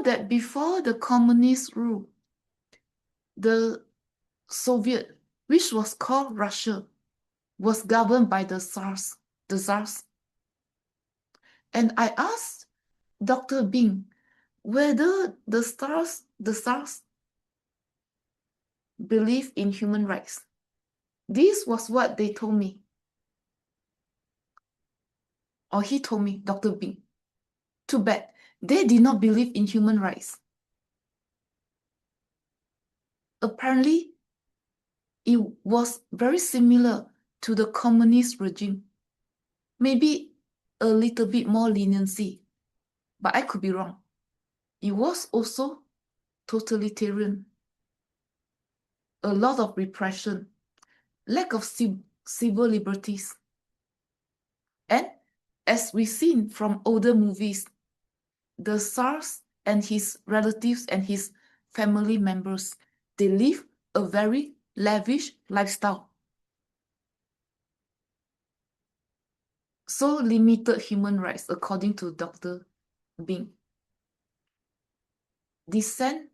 know that before the communist rule, the Soviet, which was called Russia, was governed by the Tsars. And I asked Dr. Bing whether the Tsars believe in human rights. This was what they told me. Or he told me, Dr. Bing. Too bad. They did not believe in human rights. Apparently, it was very similar to the communist regime. Maybe a little bit more leniency, but I could be wrong. It was also totalitarian. A lot of repression, lack of civil liberties. And as we've seen from older movies, the Tsars and his relatives and his family members, they live a very lavish lifestyle. So limited human rights, according to Dr. Bing. Dissent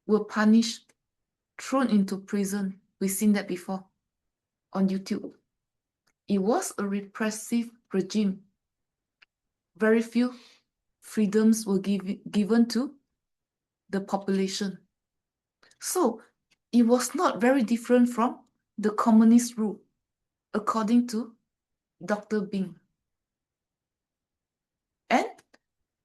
were punished, thrown into prison. We've seen that before on YouTube. It was a repressive regime. Very few freedoms were given to the population. So it was not very different from the communist rule, according to Dr. Bing. And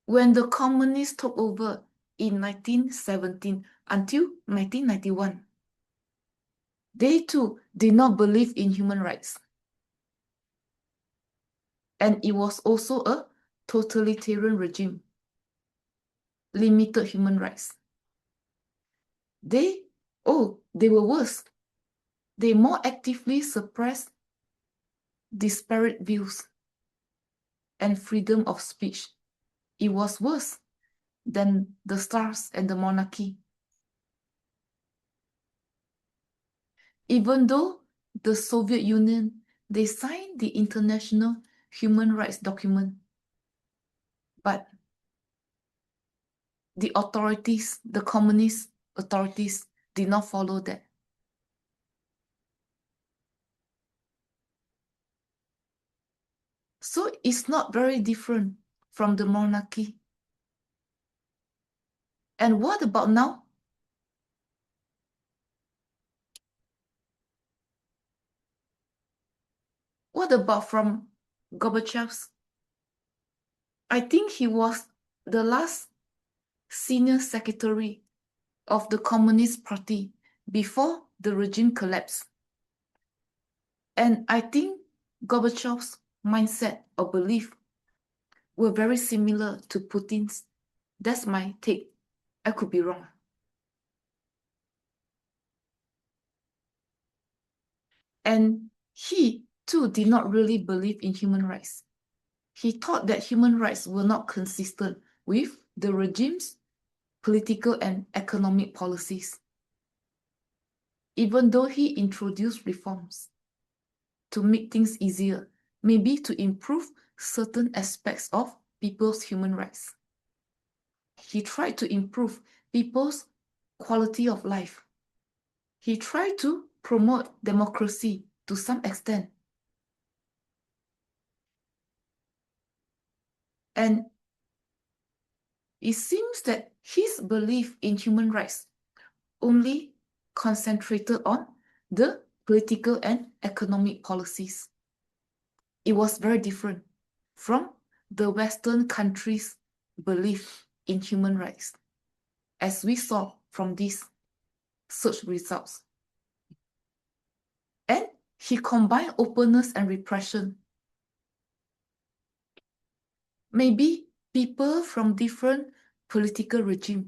when the communists took over in 1917 until 1991, they too did not believe in human rights. And it was also a totalitarian regime, limited human rights. They were worse. They more actively suppressed disparate views and freedom of speech. It was worse than the Tsars and the monarchy. Even though the Soviet Union, they signed the International Human Rights Document, but the authorities, the communist authorities, did not follow that. So it's not very different from the monarchy. And what about now? What about from Gorbachev's? I think he was the last senior secretary of the Communist Party before the regime collapsed. And I think Gorbachev's mindset or belief were very similar to Putin's. That's my take. I could be wrong. And he too did not really believe in human rights. He thought that human rights were not consistent with the regime's political and economic policies, even though he introduced reforms to make things easier, maybe to improve certain aspects of people's human rights. He tried to improve people's quality of life. He tried to promote democracy to some extent. And it seems that his belief in human rights only concentrated on the political and economic policies. It was very different from the Western countries' belief in human rights, as we saw from these search results. And he combined openness and repression. Maybe people from different political regimes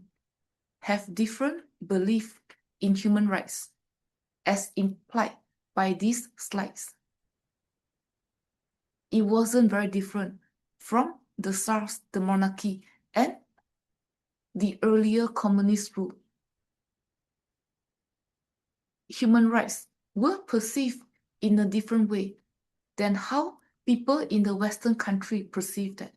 have different belief in human rights, as implied by these slides. It wasn't very different from the Tsars, the monarchy, and the earlier communist rule. Human rights were perceived in a different way than how people in the Western country perceived it.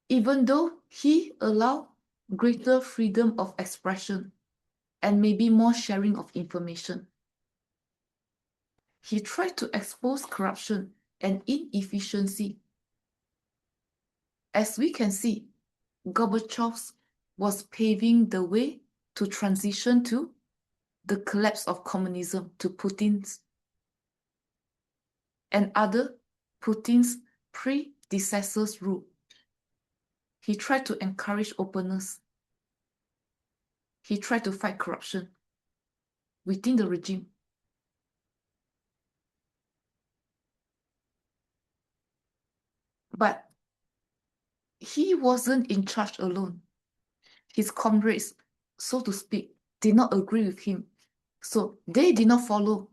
even though he allowed greater freedom of expression and maybe more sharing of information. He tried to expose corruption and inefficiency. As we can see, Gorbachev was paving the way to transition to the collapse of communism to Putin's and other Putin's predecessors' rule. He tried to encourage openness. He tried to fight corruption within the regime. But he wasn't in charge alone. His comrades, so to speak, did not agree with him. So they did not follow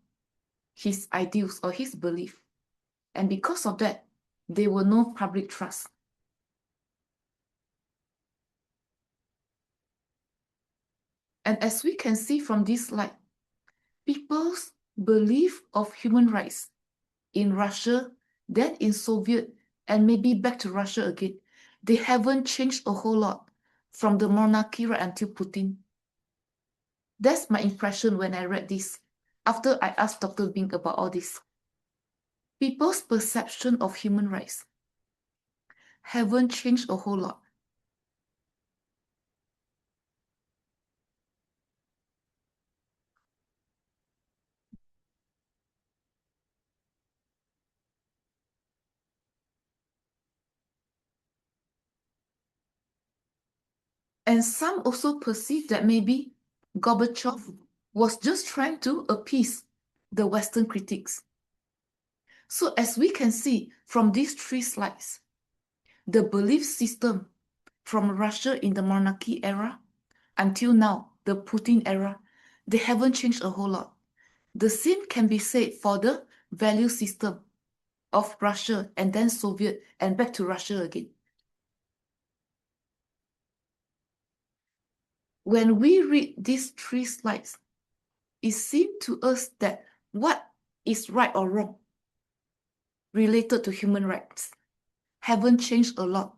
his ideals or his belief. And because of that, there were no public trust. And as we can see from this slide, people's belief of human rights in Russia, then in Soviet, and maybe back to Russia again, they haven't changed a whole lot from the monarchy right until Putin. That's my impression when I read this, after I asked Dr. Bing about all this. People's perception of human rights haven't changed a whole lot. And some also perceive that maybe Gorbachev was just trying to appease the Western critics. So as we can see from these three slides, the belief system from Russia in the monarchy era until now, the Putin era, they haven't changed a whole lot. The same can be said for the value system of Russia and then Soviet and back to Russia again. When we read these three slides, it seems to us that what is right or wrong related to human rights haven't changed a lot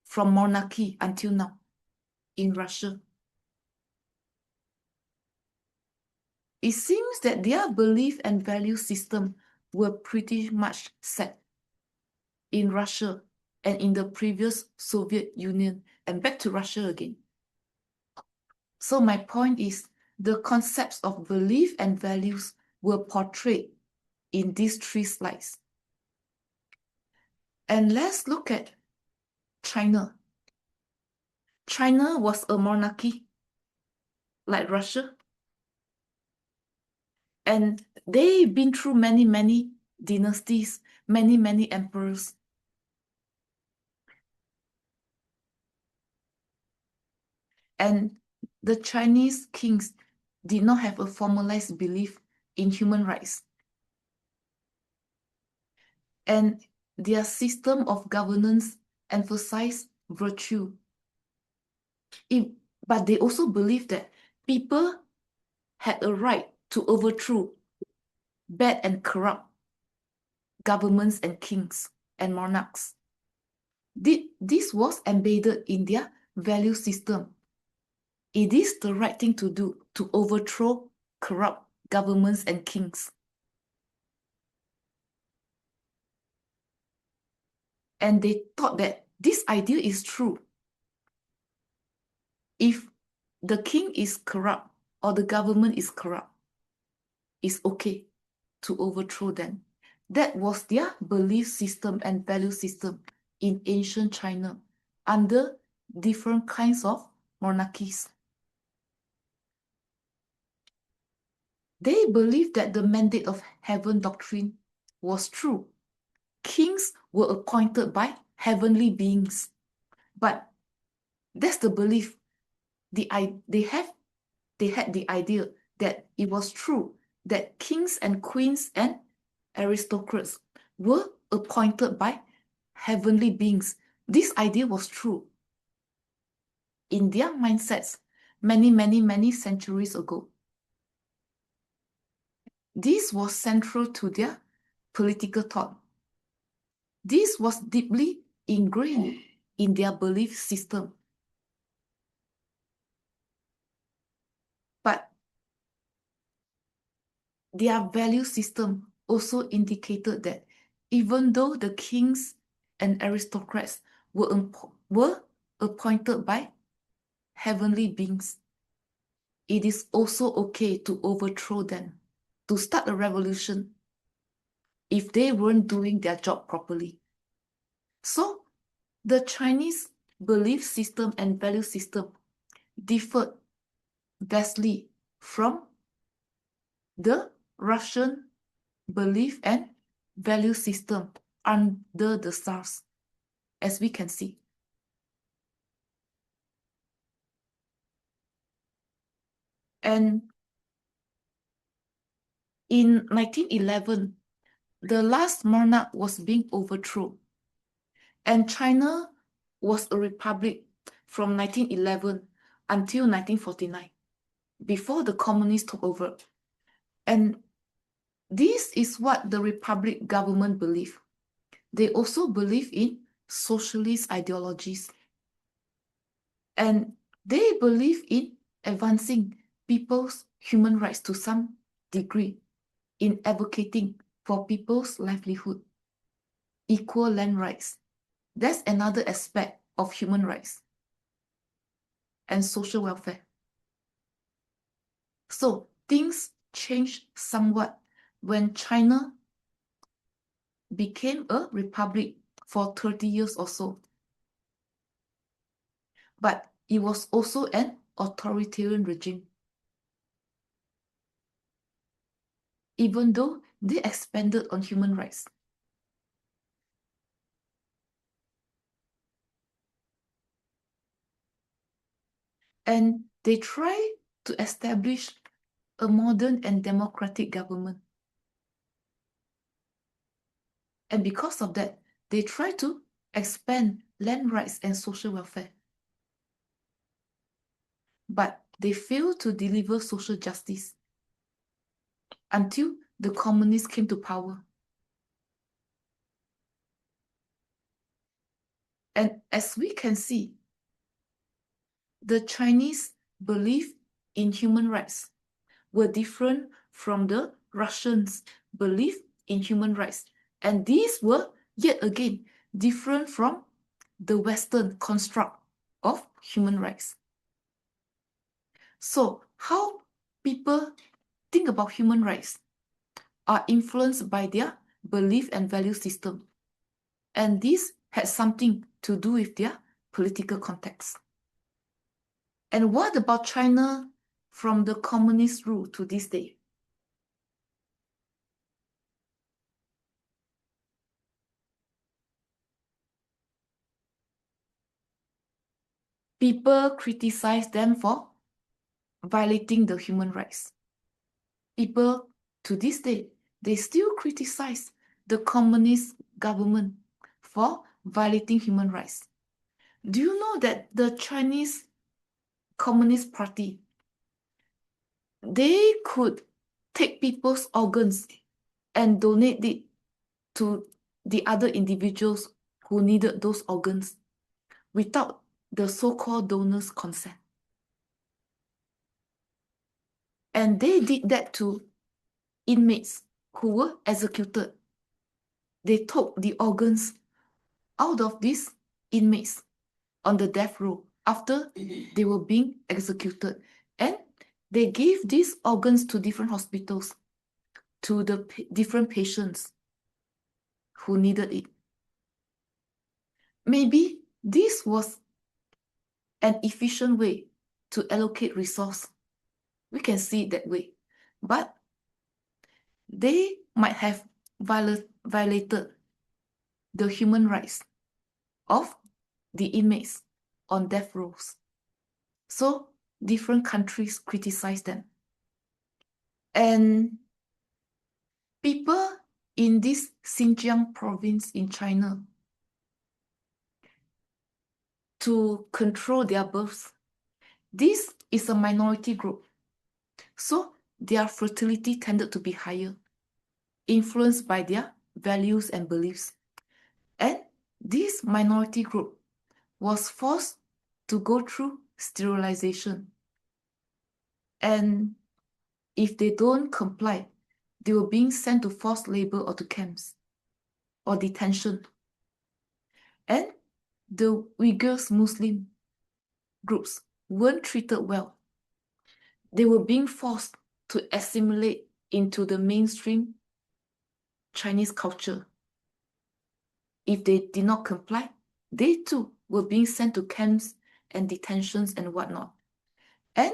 from monarchy until now in Russia. It seems that their belief and value system were pretty much set in Russia and in the previous Soviet Union and back to Russia again. So my point is, the concepts of belief and values were portrayed in these three slides. And let's look at China. China was a monarchy like Russia. And they've been through many, many dynasties, many, many emperors. And the Chinese kings did not have a formalized belief in human rights. And their system of governance emphasized virtue. But they also believed that people had a right to overthrow bad and corrupt governments and kings and monarchs. This was embedded in their value system. It is the right thing to do to overthrow corrupt governments and kings. And they thought that this idea is true. If the king is corrupt or the government is corrupt, it's okay to overthrow them. That was their belief system and value system in ancient China under different kinds of monarchies. They believed that the mandate of heaven doctrine was true. Kings were appointed by heavenly beings. But that's the belief. They had the idea that it was true that kings and queens and aristocrats were appointed by heavenly beings. This idea was true in their mindsets many, many, many centuries ago. This was central to their political thought. This was deeply ingrained in their belief system. But their value system also indicated that even though the kings and aristocrats were appointed by heavenly beings, it is also okay to overthrow them, to start a revolution if they weren't doing their job properly. So the Chinese belief system and value system differed vastly from the Russian belief and value system under the Tsars, as we can see. And in 1911, the last monarch was being overthrown, and China was a republic from 1911 until 1949, before the communists took over. And this is what the republic government believed. They also believe in socialist ideologies. And they believe in advancing people's human rights to some degree, in advocating for people's livelihood, equal land rights. That's another aspect of human rights and social welfare. So things changed somewhat when China became a republic for 30 years or so. But it was also an authoritarian regime. Even though they expanded on human rights. And they try to establish a modern and democratic government. And because of that, they try to expand land rights and social welfare. But they fail to deliver social justice until the communists came to power. And as we can see, the Chinese belief in human rights were different from the Russians' belief in human rights. And these were, yet again, different from the Western construct of human rights. So how people think about human rights are influenced by their belief and value system. And this has something to do with their political context. And what about China from the communist rule to this day? People criticize them for violating the human rights. People to this day, they still criticize the communist government for violating human rights. Do you know that the Chinese Communist Party, they could take people's organs and donate it to the other individuals who needed those organs without the so-called donor's consent? And they did that to inmates who were executed. They took the organs out of these inmates on the death row after they were being executed. And they gave these organs to different hospitals, to the different patients who needed it. Maybe this was an efficient way to allocate resource. We can see it that way. But they might have violated the human rights of the inmates on death rows. So different countries criticize them. And people in this Xinjiang province in China, to control their births, this is a minority group. So their fertility tended to be higher, influenced by their values and beliefs. And this minority group was forced to go through sterilization. And if they don't comply, they were being sent to forced labor or to camps or detention. And the Uyghurs Muslim groups weren't treated well. They were being forced to assimilate into the mainstream Chinese culture. If they did not comply, they too were being sent to camps and detentions and whatnot. And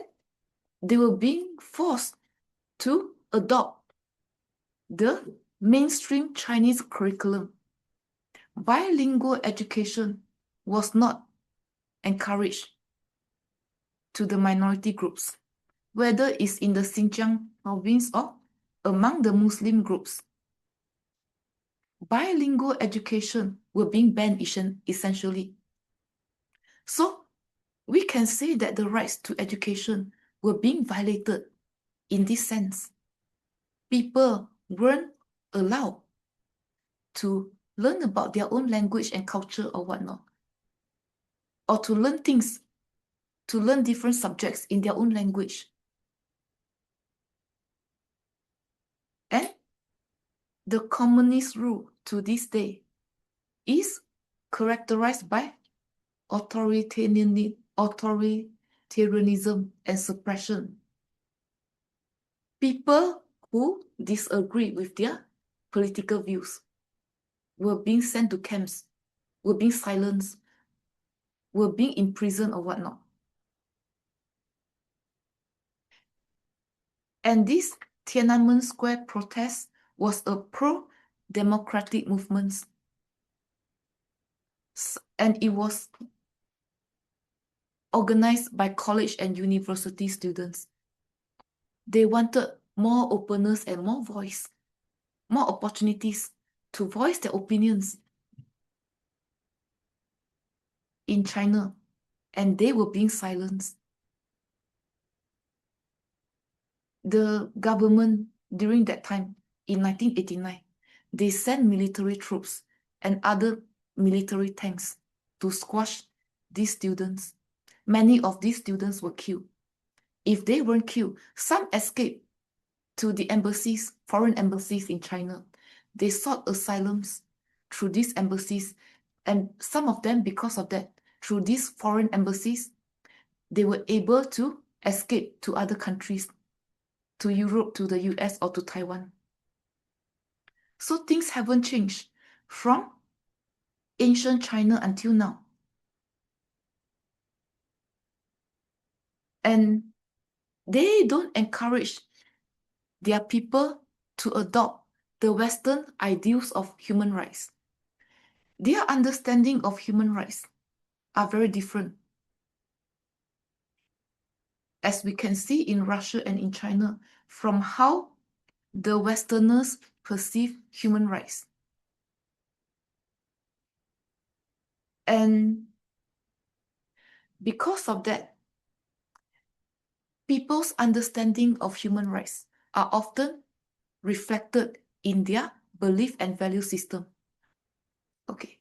they were being forced to adopt the mainstream Chinese curriculum. Bilingual education was not encouraged to the minority groups, whether it's in the Xinjiang province or among the Muslim groups. Bilingual education were being banned essentially. So we can say that the rights to education were being violated in this sense. People weren't allowed to learn about their own language and culture or whatnot, or to learn things, to learn different subjects in their own language. And the communist rule to this day is characterized by authoritarianism and suppression. People who disagree with their political views were being sent to camps, were being silenced, were being imprisoned or whatnot. And this Tiananmen Square protest was a pro-democratic movement. And it was organized by college and university students. They wanted more openness and more voice, more opportunities to voice their opinions in China, and they were being silenced. The government during that time, in 1989, they sent military troops and other military tanks to squash these students. Many of these students were killed. If they weren't killed, some escaped to the embassies, foreign embassies in China. They sought asylums through these embassies, and some of them, because of that, through these foreign embassies, they were able to escape to other countries, to Europe, to the US, or to Taiwan. So things haven't changed from ancient China until now. And they don't encourage their people to adopt the Western ideals of human rights. Their understanding of human rights are very different. As we can see in Russia and in China, from how the Westerners perceive human rights. And because of that, people's understanding of human rights are often reflected in their belief and value system. Okay,